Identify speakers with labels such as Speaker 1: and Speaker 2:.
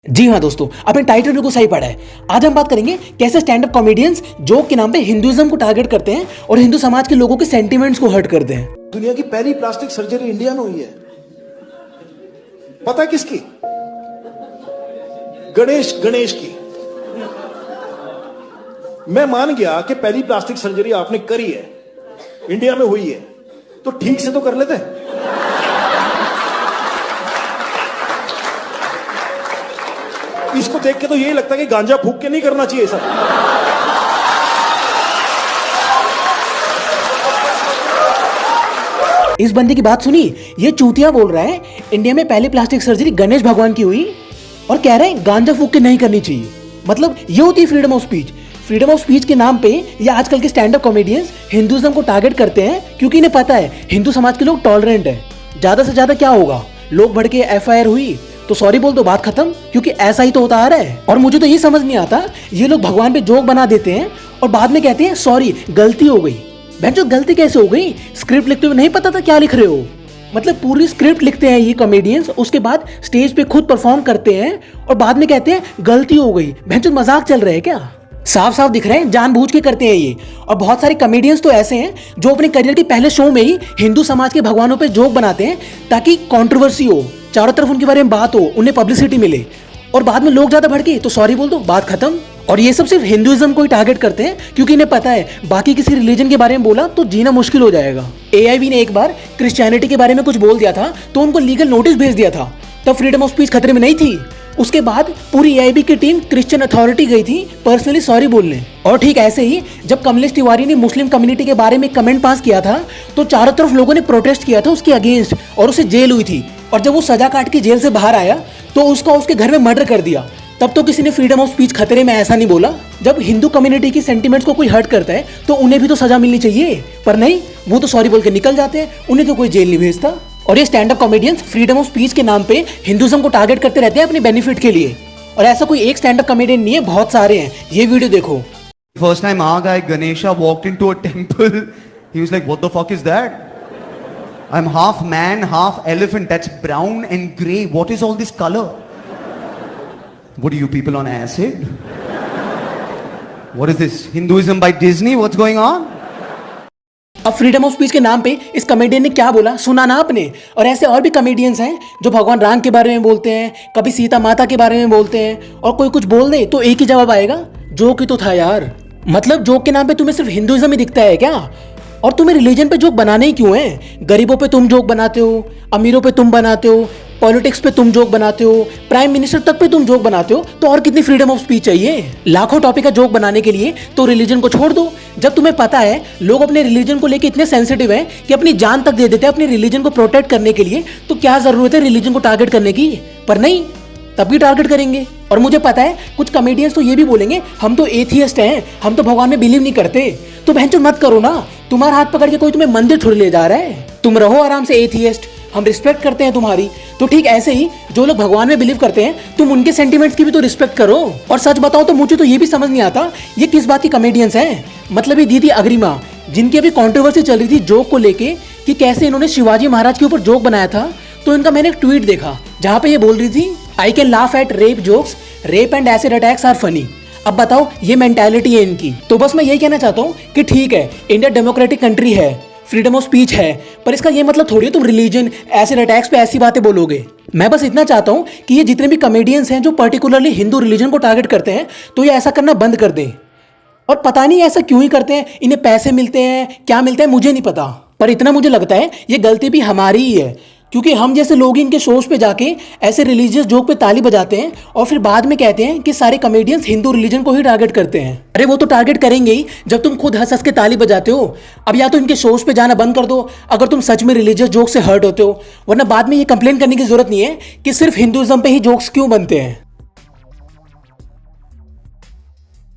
Speaker 1: जी हाँ दोस्तों, आपने टाइटल बिल्कुल सही पढ़ा है। आज हम बात करेंगे कैसे स्टैंड अप कॉमेडियंस जोक के नाम पे हिंदुइज्म को टारगेट करते हैं और हिंदू समाज के लोगों के सेंटिमेंट्स को हर्ट करते हैं।
Speaker 2: दुनिया की पहली प्लास्टिक सर्जरी इंडिया में हुई है। पता है किसकी? गणेश की। मैं मान गया कि पहली प्लास्टिक सर्जरी आपने करी है, इंडिया में हुई है, तो ठीक से तो कर लेते हैं। इसको देख के तो यही लगता है कि गांजा फूक के नहीं करना चाहिए सर।
Speaker 1: इस बंदे की बात सुनी, ये चूतिया बोल रहा है इंडिया में पहली प्लास्टिक सर्जरी गणेश भगवान की हुई और कह रहे हैं गांजा फूक के नहीं करनी चाहिए। मतलब ये होती है freedom of speech. Freedom of speech के नाम पे ये आजकल के स्टैंड अप कॉमेडियंस हिंदुइज्म को टारगेट करते हैं क्योंकि इन्हें पता है हिंदू समाज के लोग टॉलरेंट है। ज्यादा से ज्यादा क्या होगा, लोग बढ़ के FIR हुई तो सॉरी बोल दो, बात खत्म, क्योंकि ऐसा ही तो होता आ रहा है। और मुझे तो ये समझ नहीं आता, ये लोग भगवान पे जोक बना देते हैं और बाद में कहते हैं सॉरी गलती हो गई। बहनचोद गलती कैसे हो गई? स्क्रिप्ट लिखते हुए नहीं पता था क्या लिख रहे हो। मतलब पूरी स्क्रिप्ट लिखते हैं ये कॉमेडियंस, उसके बाद स्टेज पे खुद परफॉर्म करते हैं और बाद में कहते हैं गलती हो गई। बहनचोद मजाक चल रहा है क्या? साफ साफ दिख रहे हैं जानबूझ के करते हैं ये। और बहुत सारे कॉमेडियंस तो ऐसे हैं जो अपने करियर के पहले शो में ही हिंदू समाज के भगवानों पे जोक बनाते हैं ताकि कंट्रोवर्सी हो, चारों तरफ उनके बारे में बात हो, उन्हें पब्लिसिटी मिले और बाद में लोग ज्यादा भड़के तो सॉरी बोल दो, बात खत्म। और ये सब सिर्फ हिंदुइज्म को ही टारगेट करते हैं क्योंकि इन्हें पता है बाकी किसी रिलीजन के बारे में बोला तो जीना मुश्किल हो जाएगा। AIB ने एक बार क्रिश्चियनिटी के बारे में कुछ बोल दिया था तो उनको लीगल नोटिस भेज दिया था, तब फ्रीडम ऑफ स्पीच खतरे में नहीं थी। उसके बाद पूरी AIB की टीम क्रिश्चियन अथॉरिटी गई थी पर्सनली सॉरी बोलने। और ठीक ऐसे ही जब कमलेश तिवारी ने मुस्लिम कम्युनिटी के बारे में कमेंट पास किया था तो चारों तरफ लोगों ने प्रोटेस्ट किया था उसके अगेंस्ट और उसे जेल हुई थी। और जब वो सजा काट के जेल से बाहर आया तो उसका उसके घर में मर्डर कर दिया। तब तो किसी ने फ्रीडम ऑफ स्पीच खतरे में ऐसा नहीं बोला। जब हिंदू कम्युनिटी की सेंटिमेंट्स को कोई हर्ट करता है तो उन्हें भी तो सजा मिलनी चाहिए, पर नहीं, वो तो सॉरी बोल के निकल जाते हैं, उन्हें तो कोई जेल नहीं भेजता। और ये stand up comedians freedom of speech के नाम पे हिंदुइज्म को टारगेट करते रहते हैं अपने बेनिफिट के लिए। और ऐसा कोई एक स्टैंड अप कॉमेडियन नहीं है, बहुत सारे हैं। ये वीडियो देखो।
Speaker 3: First time our guy Ganesha walked into a temple, he was like, what the fuck is that? I'm half man, half elephant. That's brown and grey. What is all this color? What are you people on acid? What is this? Hinduism by Disney? What's going on?
Speaker 1: अब freedom of speech के नाम पे इस comedian ने क्या बोला सुना ना आपने। और ऐसे और भी कॉमेडियंस हैं जो भगवान राम के बारे में बोलते हैं, कभी सीता माता के बारे में बोलते हैं, और कोई कुछ बोल दे तो एक ही जवाब आएगा, जोक ही तो था यार। मतलब जोक के नाम पे तुम्हें सिर्फ हिंदुइज्म ही दिखता है क्या? और तुम्हें रिलीजन पे जोक बनाने ही क्यों है? गरीबों पे तुम जोक बनाते हो, अमीरों पे तुम बनाते हो, पॉलिटिक्स पे तुम जोक बनाते हो, प्राइम मिनिस्टर तक पे तुम जोक बनाते हो, तो और कितनी फ्रीडम ऑफ स्पीच चाहिए? लाखों टॉपिक का जोक बनाने के लिए तो रिलीजन को छोड़ दो। जब तुम्हें पता है लोग अपने रिलीजन को लेके इतने सेंसिटिव हैं कि अपनी जान तक दे देते हैं अपने रिलीजन को प्रोटेक्ट करने के लिए, तो क्या जरूरत है रिलीजन को टारगेट करने की? पर नहीं, तब भी टारगेट करेंगे। और मुझे पता है कुछ कॉमेडियंस तो ये भी बोलेंगे हम तो एथियस्ट हैं, हम तो भगवान में बिलीव नहीं करते। तो बहनचोद मत करो ना, तुम्हारा हाथ पकड़ के कोई तुम्हें मंदिर छोड़ ले जा रहा है? तुम रहो आराम से एथियस्ट, हम रिस्पेक्ट करते हैं तुम्हारी। तो ठीक ऐसे ही जो लोग भगवान में बिलीव करते हैं तुम उनके सेंटिमेंट्स की भी तो रिस्पेक्ट करो। और सच बताओ तो मुझे तो ये भी समझ नहीं आता ये किस बात की कॉमेडियंस हैं। मतलब ये दीदी अग्रिमा, जिनकी अभी कंट्रोवर्सी चल रही थी जोक को लेके कि कैसे इन्होंने शिवाजी महाराज के ऊपर जोक बनाया था, तो इनका मैंने एक ट्वीट देखा जहाँ पे ये बोल रही थी I can laugh at rape jokes, rape and acid attacks are funny. अब बताओ ये मेंटालिटी है इनकी। तो बस मैं यही कहना चाहता हूँ कि ठीक है इंडिया डेमोक्रेटिक कंट्री है, फ्रीडम ऑफ स्पीच है, पर इसका ये मतलब थोड़ी तुम रिलीजन एसिड अटैक्स पे ऐसी बातें बोलोगे। मैं बस इतना चाहता हूँ कि ये जितने भी कॉमेडियंस हैं जो पर्टिकुलरली हिंदू रिलीजन को टारगेट करते हैं तो ये ऐसा करना बंद कर दें। और पता नहीं ऐसा क्यों ही करते हैं, इन्हें पैसे मिलते हैं, क्या मिलता है मुझे नहीं पता, पर इतना मुझे लगता है ये गलती भी हमारी ही है क्योंकि हम जैसे लोग इनके शोज पे जाके ऐसे रिलीजियस जोक पे ताली बजाते हैं और फिर बाद में कहते हैं कि सारे कॉमेडियंस हिंदू रिलीजन को ही टारगेट करते हैं। अरे वो तो टारगेट करेंगे ही जब तुम खुद हंस हंस के ताली बजाते हो। अब या तो इनके शोज पे जाना बंद कर दो अगर तुम सच में रिलीजियस जोक से हर्ट होते हो, वरना बाद में ये कंप्लेन करने की जरूरत नहीं है कि सिर्फ हिंदुइज्म पे ही जोक्स क्यों बनते हैं।